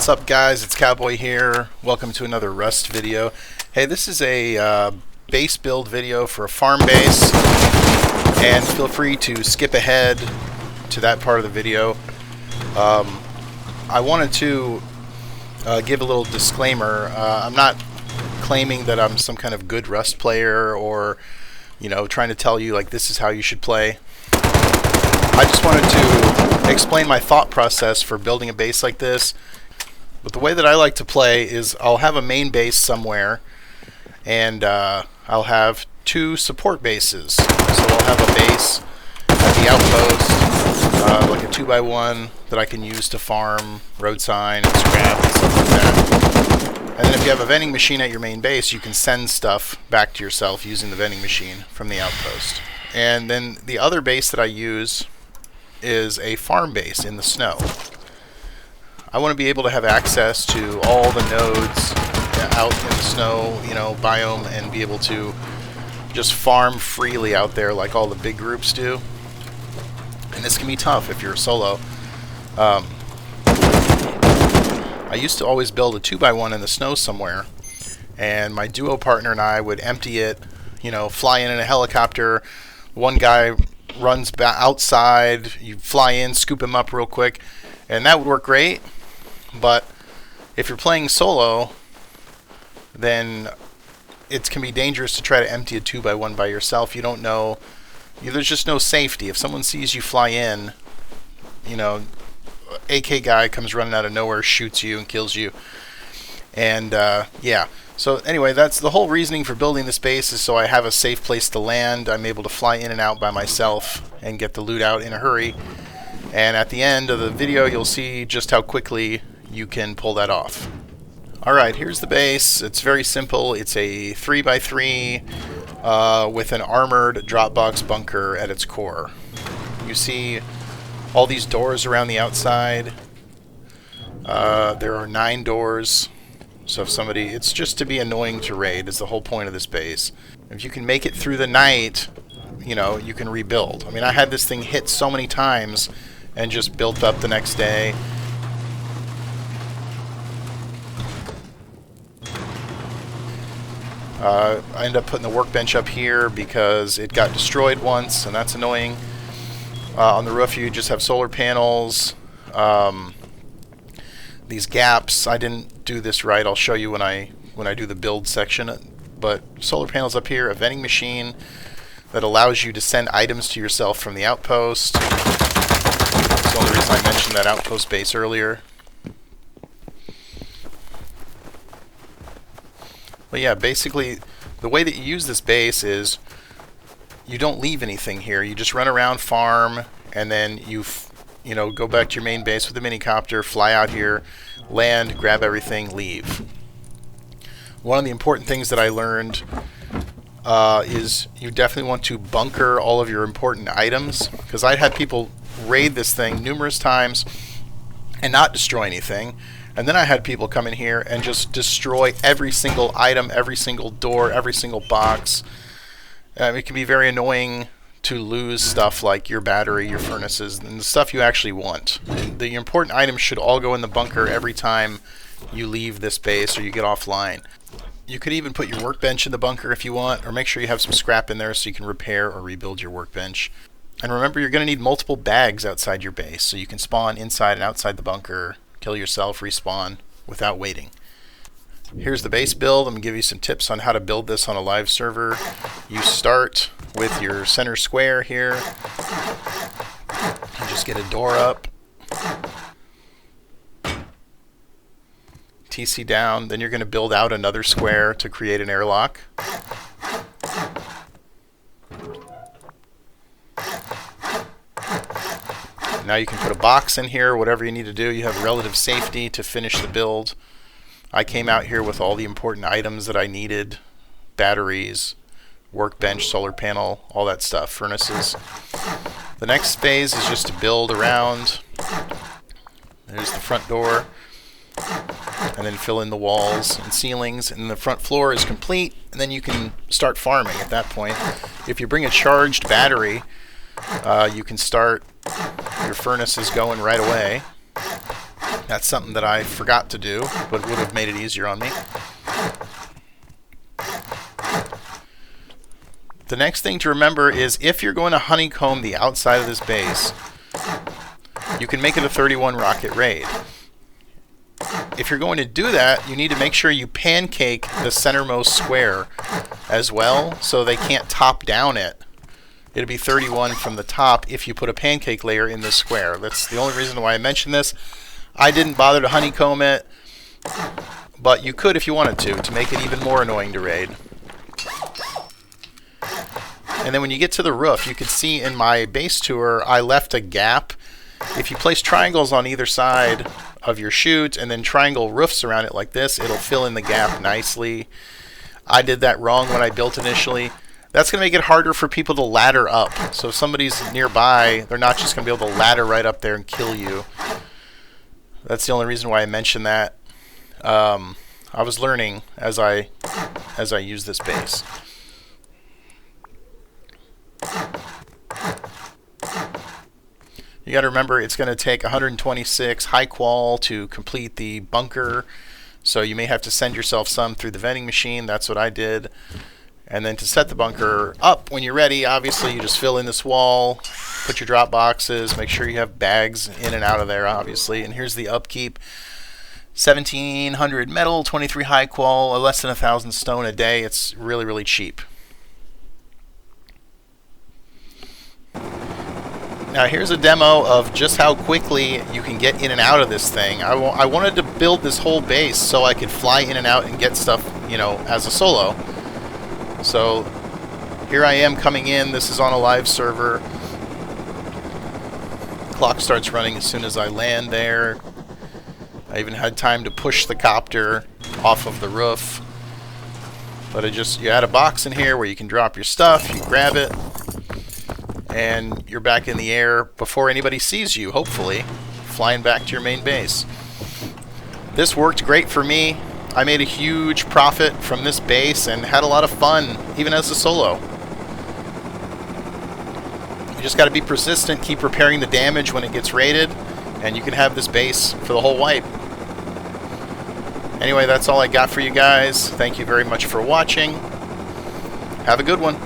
What's up, guys? It's Cowboy here. Welcome to another Rust video. Hey, this is a base build video for a farm base, and feel free to skip ahead to that part of the video. I wanted to give a little disclaimer. I'm not claiming that I'm some kind of good Rust player or, you know, trying to tell you like this is how you should play. I just wanted to explain my thought process for building a base like this. But the way that I like to play is I'll have a main base somewhere, and I'll have two support bases. So I'll have a base at the outpost, like a 2x1 that I can use to farm road sign and scrap and stuff like that. And then if you have a vending machine at your main base, you can send stuff back to yourself using the vending machine from the outpost. And then the other base that I use is a farm base in the snow. I want to be able to have access to all the nodes out in the snow, you know, biome, and be able to just farm freely out there like all the big groups do. And this can be tough if you're a solo. I used to always build a 2x1 in the snow somewhere, and my duo partner and I would empty it, you know, fly in a helicopter. One guy runs outside, you fly in, scoop him up real quick, and that would work great. But if you're playing solo, then it can be dangerous to try to empty a 2x1 by yourself. You don't know, there's just no safety. If someone sees you fly in, you know, AK guy comes running out of nowhere, shoots you and kills you. And yeah, so anyway, that's the whole reasoning for building this base, is so I have a safe place to land. I'm able to fly in and out by myself and get the loot out in a hurry. And at the end of the video, you'll see just how quickly you can pull that off. Alright, here's the base. It's very simple. It's a 3x3 with an armored dropbox bunker at its core. You see all these doors around the outside. There are 9 doors. So if somebody, it's just to be annoying to raid is the whole point of this base. If you can make it through the night, you know, you can rebuild. I mean, I had this thing hit so many times and just built up the next day. I ended up putting the workbench up here because it got destroyed once, and that's annoying. On the roof, you just have solar panels. These gaps, I didn't do this right. I'll show you when I do the build section. But solar panels up here, a vending machine that allows you to send items to yourself from the outpost. That's the only reason I mentioned that outpost base earlier. But yeah, basically, the way that you use this base is you don't leave anything here. You just run around, farm, and then you know, go back to your main base with a minicopter, fly out here, land, grab everything, leave. One of the important things that I learned is you definitely want to bunker all of your important items, because I had people raid this thing numerous times and not destroy anything. And then I had people come in here and just destroy every single item, every single door, every single box. It can be very annoying to lose stuff like your battery, your furnaces, and the stuff you actually want. The important items should all go in the bunker every time you leave this base or you get offline. You could even put your workbench in the bunker if you want, or make sure you have some scrap in there so you can repair or rebuild your workbench. And remember, you're going to need multiple bags outside your base, so you can spawn inside and outside the bunker, kill yourself, respawn without waiting. Here's the base build. I'm going to give you some tips on how to build this on a live server. You start with your center square here. You just get a door up. TC down. Then you're going to build out another square to create an airlock. Now you can put a box in here, whatever you need to do. You have relative safety to finish the build. I came out here with all the important items that I needed. Batteries, workbench, solar panel, all that stuff, furnaces. The next phase is just to build around. There's the front door. And then fill in the walls and ceilings. And the front floor is complete. And then you can start farming at that point. If you bring a charged battery, you can start your furnaces going right away. That's something that I forgot to do, but would have made it easier on me. The next thing to remember is if you're going to honeycomb the outside of this base, you can make it a 31 rocket raid. If you're going to do that, you need to make sure you pancake the centermost square as well, so they can't top down it. It'll be 31 from the top if you put a pancake layer in this square. That's the only reason why I mentioned this. I didn't bother to honeycomb it, but you could if you wanted to make it even more annoying to raid. And then when you get to the roof, you can see in my base tour, I left a gap. If you place triangles on either side of your chute and then triangle roofs around it like this, it'll fill in the gap nicely. I did that wrong when I built initially. That's going to make it harder for people to ladder up. So if somebody's nearby, they're not just going to be able to ladder right up there and kill you. That's the only reason why I mentioned that. I was learning as I use this base. You got to remember, it's going to take 126 high qual to complete the bunker, so you may have to send yourself some through the vending machine. That's what I did. And then to set the bunker up when you're ready, obviously you just fill in this wall, put your drop boxes, make sure you have bags in and out of there, obviously. And here's the upkeep. 1,700 metal, 23 high qual, less than 1,000 stone a day. It's really, really cheap. Now here's a demo of just how quickly you can get in and out of this thing. I wanted to build this whole base so I could fly in and out and get stuff, you know, as a solo. So here I am coming in. This is on a live server. Clock starts running as soon as I land there. I even had time to push the copter off of the roof. But you add a box in here where you can drop your stuff, you grab it, and you're back in the air before anybody sees you, hopefully, flying back to your main base. This worked great for me. I made a huge profit from this base and had a lot of fun, even as a solo. You just got to be persistent, keep repairing the damage when it gets raided, and you can have this base for the whole wipe. Anyway, that's all I got for you guys. Thank you very much for watching. Have a good one.